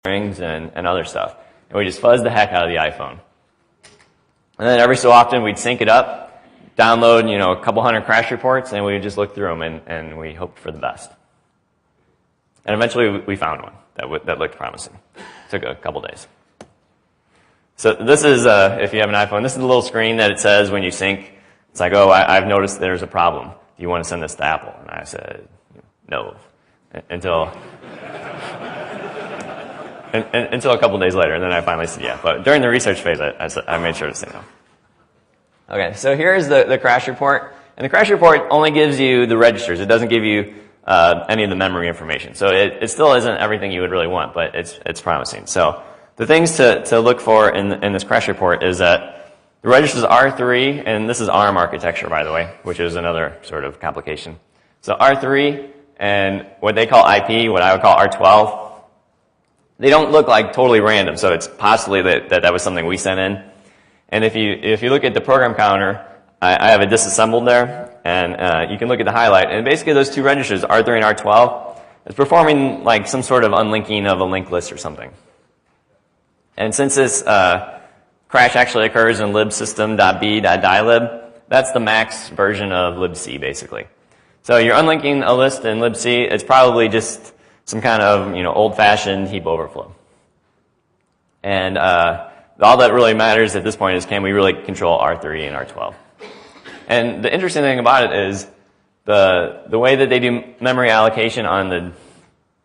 strings and other stuff. And we just fuzz the heck out of the iPhone. And then every so often we'd sync it up, download, a couple hundred crash reports, and we would just look through them and we hoped for the best. And eventually we found one that looked promising. Took a couple days. So this is, if you have an iPhone, this is the little screen that it says when you sync. It's like, oh, I've noticed there's a problem. Do you want to send this to Apple? And I said, no. Until a couple days later, and then I finally said yeah. But during the research phase, I made sure to say no. Okay, so here's the crash report. And the crash report only gives you the registers. It doesn't give you any of the memory information. So it still isn't everything you would really want, but it's promising. So the things to look for in this crash report is that the registers R3, and this is ARM architecture, by the way, which is another sort of complication. So R3 and what they call IP, what I would call R12, they don't look like totally random, so it's possibly that was something we sent in. And if you look at the program counter, I have it disassembled there, and you can look at the highlight. And basically those two registers, R3 and R12, it's performing like some sort of unlinking of a linked list or something. And since this crash actually occurs in libsystem.b.dilib, that's the max version of libc, basically. So you're unlinking a list in libc, it's probably just some kind of old-fashioned heap overflow. And all that really matters at this point is, can we really control R3 and R12? And the interesting thing about it is the way that they do memory allocation on the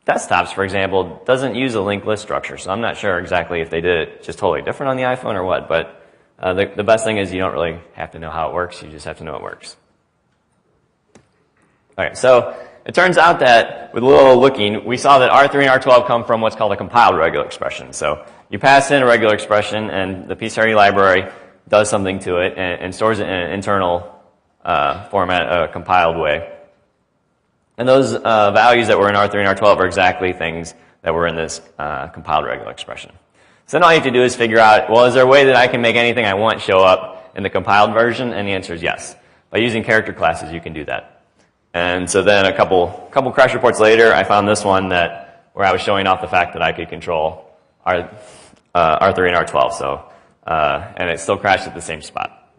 desktops, for example, doesn't use a linked list structure. So I'm not sure exactly if they did it just totally different on the iPhone or what, but the best thing is you don't really have to know how it works, you just have to know it works. Okay, so it turns out that with a little looking, we saw that R3 and R12 come from what's called a compiled regular expression. So you pass in a regular expression, and the PCRE library does something to it and stores it in an internal format, a compiled way. And those values that were in R3 and R12 are exactly things that were in this compiled regular expression. So then all you have to do is figure out, well, is there a way that I can make anything I want show up in the compiled version? And the answer is yes. By using character classes, you can do that. And so then a couple crash reports later, I found this one where I was showing off the fact that I could control R3 and R12. So and it still crashed at the same spot.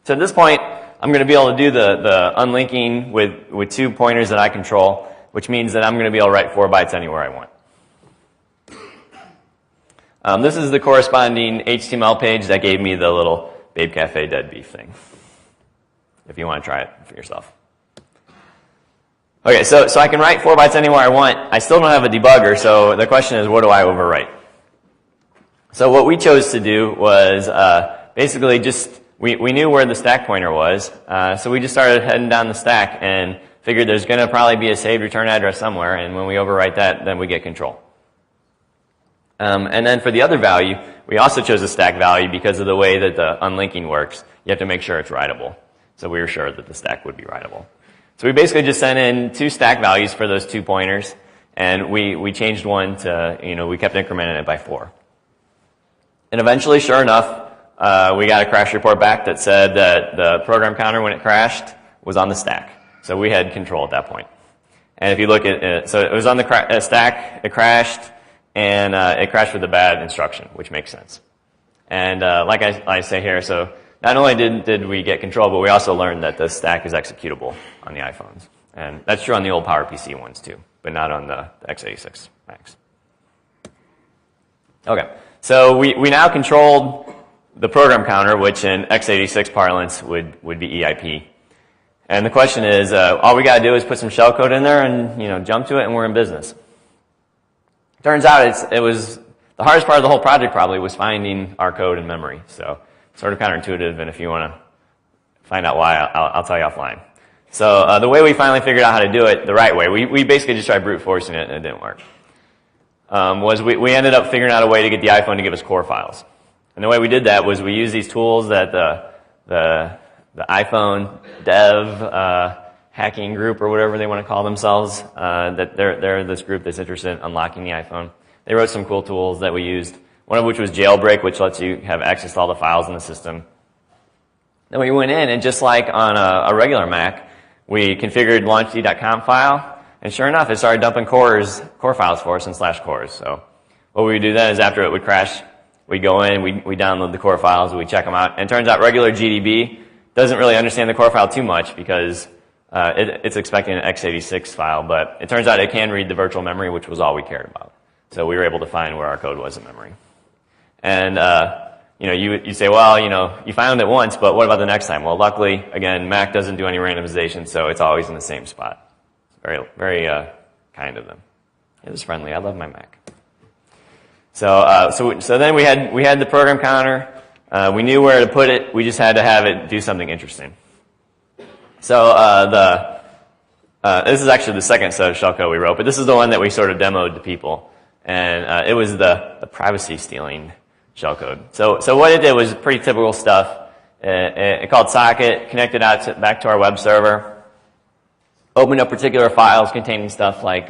So at this point, I'm going to be able to do the unlinking with 2 pointers that I control, which means that I'm going to be able to write 4 bytes anywhere I want. This is the corresponding HTML page that gave me the little Babe Cafe dead beef thing, if you want to try it for yourself. Okay, so I can write 4 bytes anywhere I want. I still don't have a debugger, so the question is, what do I overwrite? So what we chose to do was basically we knew where the stack pointer was, so we just started heading down the stack and figured there's going to probably be a saved return address somewhere, and when we overwrite that, then we get control. And then for the other value, we also chose a stack value because of the way that the unlinking works. You have to make sure it's writable. So we were sure that the stack would be writable. So we basically just sent in 2 stack values for those 2 pointers, and we changed one to, we kept incrementing it by 4. And eventually, sure enough, we got a crash report back that said that the program counter, when it crashed, was on the stack. So we had control at that point. And if you look at it, so it was on the stack, it crashed, and it crashed with a bad instruction, which makes sense. And like I say here, so not only did we get control, but we also learned that the stack is executable on the iPhones. And that's true on the old PowerPC ones too, but not on the x86 Macs. Okay, so we now controlled the program counter, which in x86 parlance would be EIP. And the question is, all we got to do is put some shellcode in there and jump to it, and we're in business. Turns out it was the hardest part of the whole project probably was finding our code in memory. So sort of counterintuitive, and if you want to find out why, I'll tell you offline. So the way we finally figured out how to do it the right way, we basically just tried brute forcing it, and it didn't work, was we ended up figuring out a way to get the iPhone to give us core files. And the way we did that was we used these tools that the iPhone dev hacking group, or whatever they want to call themselves, that they're this group that's interested in unlocking the iPhone. They wrote some cool tools that we used, one of which was Jailbreak, which lets you have access to all the files in the system. Then we went in, and just like on a regular Mac, we configured launchd.conf file, and sure enough, it started dumping core files for us in /cores. So what we would do then is after it would crash, we'd go in, we download the core files, we check them out, and it turns out regular GDB doesn't really understand the core file too much because it's expecting an x86 file, but it turns out it can read the virtual memory, which was all we cared about. So we were able to find where our code was in memory. And you say, well, you found it once, but what about the next time? Well, luckily, again, Mac doesn't do any randomization, so it's always in the same spot. It's very, very kind of them. It was friendly. I love my Mac. So then we had the program counter. We knew where to put it. We just had to have it do something interesting. So this is actually the second set of shellcode we wrote, but this is the one that we sort of demoed to people, and it was the privacy stealing shellcode. So what it did was pretty typical stuff. It called socket, connected out back to our web server, opened up particular files containing stuff like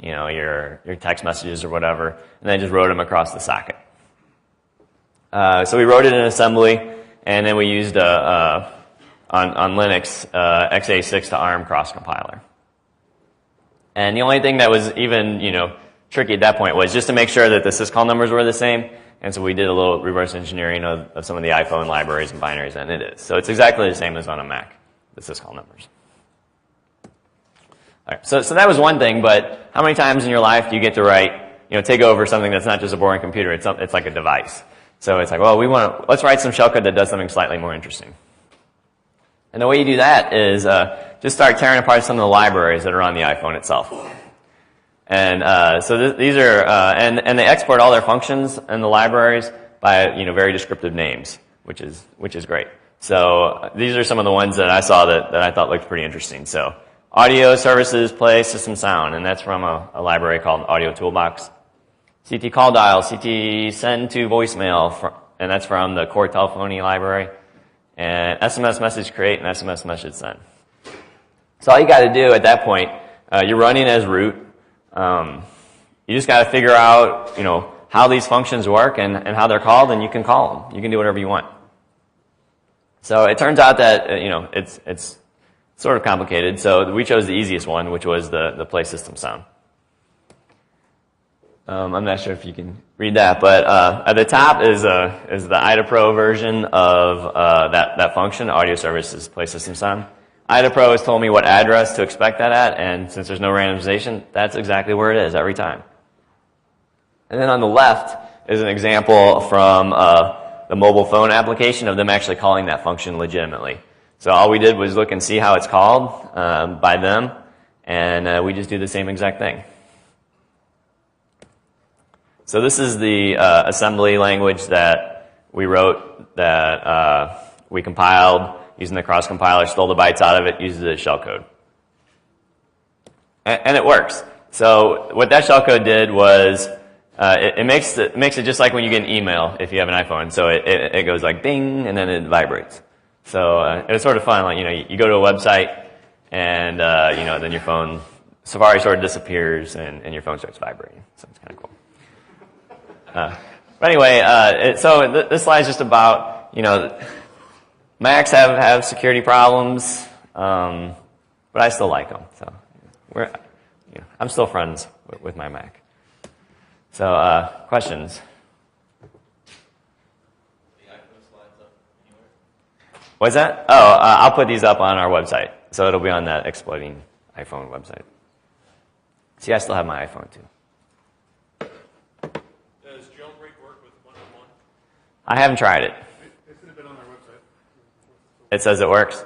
your text messages or whatever, and then just wrote them across the socket. So we wrote it in assembly, and then we used on Linux x86 to ARM cross compiler. And the only thing that was even tricky at that point was just to make sure that the syscall numbers were the same. And so we did a little reverse engineering of some of the iPhone libraries and binaries, and it is. So it's exactly the same as on a Mac, the syscall numbers. All right, so that was one thing, but how many times in your life do you get to write, take over something that's not just a boring computer, it's like a device. So it's like, well, let's write some shellcode that does something slightly more interesting. And the way you do that is just start tearing apart some of the libraries that are on the iPhone itself. And so these are, and they export all their functions in the libraries by very descriptive names, which is great. So these are some of the ones that I saw that I thought looked pretty interesting. So audio services play system sound, and that's from a library called Audio Toolbox. CT call dial, CT send to voicemail, and that's from the core telephony library. And SMS message create and SMS message send. So all you got to do at that point, you're running as root. You just got to figure out, how these functions work and how they're called, and you can call them. You can do whatever you want. So it turns out that it's sort of complicated. So we chose the easiest one, which was the play system sound. I'm not sure if you can read that, but at the top is the IDAPRO version of that function, audio services play system sound. IDAPRO has told me what address to expect that at, and since there's no randomization, that's exactly where it is every time. And then on the left is an example from the mobile phone application of them actually calling that function legitimately. So all we did was look and see how it's called by them, and we just do the same exact thing. So this is the assembly language that we wrote, that we compiled using the cross compiler, stole the bytes out of it, uses it as shellcode. And it works. So what that shellcode did was it makes it just like when you get an email if you have an iPhone. So it goes like ding, and then it vibrates. So it was sort of fun. Like you go to a website, and then your phone, Safari sort of disappears, and your phone starts vibrating. So it's kind of cool. But anyway, so this slide is just about, Macs have security problems, but I still like them. So I'm still friends with my Mac. So questions? The iPhone slides up anywhere? What's that? Oh, I'll put these up on our website, so it'll be on that Exploiting iPhone website. See, I still have my iPhone too. I haven't tried it. It should have been on our website. It says it works.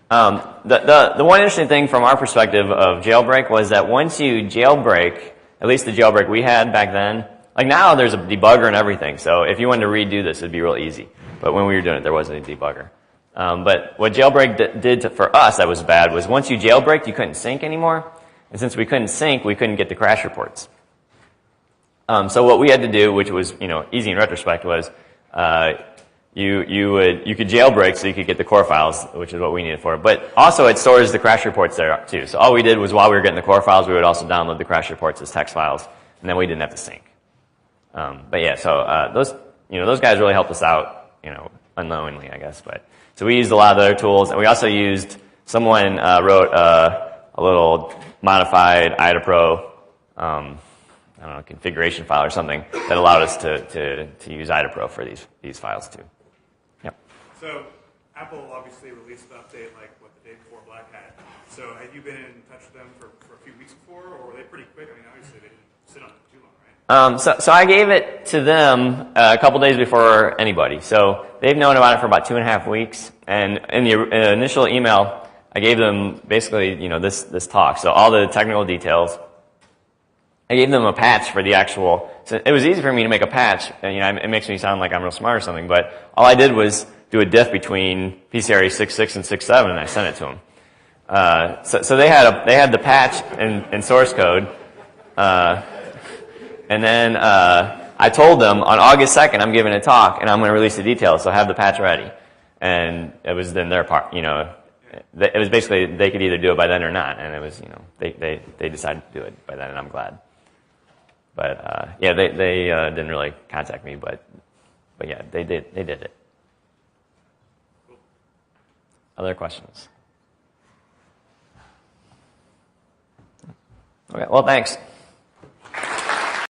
The one interesting thing from our perspective of jailbreak was that once you jailbreak, at least the jailbreak we had back then, like now there's a debugger and everything, so if you wanted to redo this, it'd be real easy. But when we were doing it, there wasn't a debugger. But what jailbreak did for us that was bad was once you jailbreaked, you couldn't sync anymore. And since we couldn't sync, we couldn't get the crash reports. So what we had to do, which was easy in retrospect, was you could jailbreak so you could get the core files, which is what we needed for it. But also it stores the crash reports there too. So all we did was while we were getting the core files, we would also download the crash reports as text files, and then we didn't have to sync. But yeah, so those guys really helped us out, unknowingly, I guess. But so we used a lot of their tools, and we also used someone wrote a little modified IDAPRO. I don't know, configuration file or something that allowed us to use IdaPro for these files too. Yep. So Apple obviously released the update like the day before BlackHat. So had you been in touch with them for a few weeks before, or were they pretty quick? I mean, obviously they didn't sit on it too long, right? So I gave it to them a couple days before anybody. So they've known about it for about 2.5 weeks. And in the initial email, I gave them basically, this talk. So all the technical details. I gave them a patch for the actual. So it was easy for me to make a patch. And, it makes me sound like I'm real smart or something. But all I did was do a diff between PCRE 6.6 and 6.7, and I sent it to them. So they had the patch in source code. And then I told them on August 2nd, I'm giving a talk, and I'm going to release the details, so have the patch ready. And it was then their part, It was basically they could either do it by then or not, and it was, they decided to do it by then, and I'm glad. But yeah, they didn't really contact me, but yeah, they did it. Other questions? Okay, well, thanks.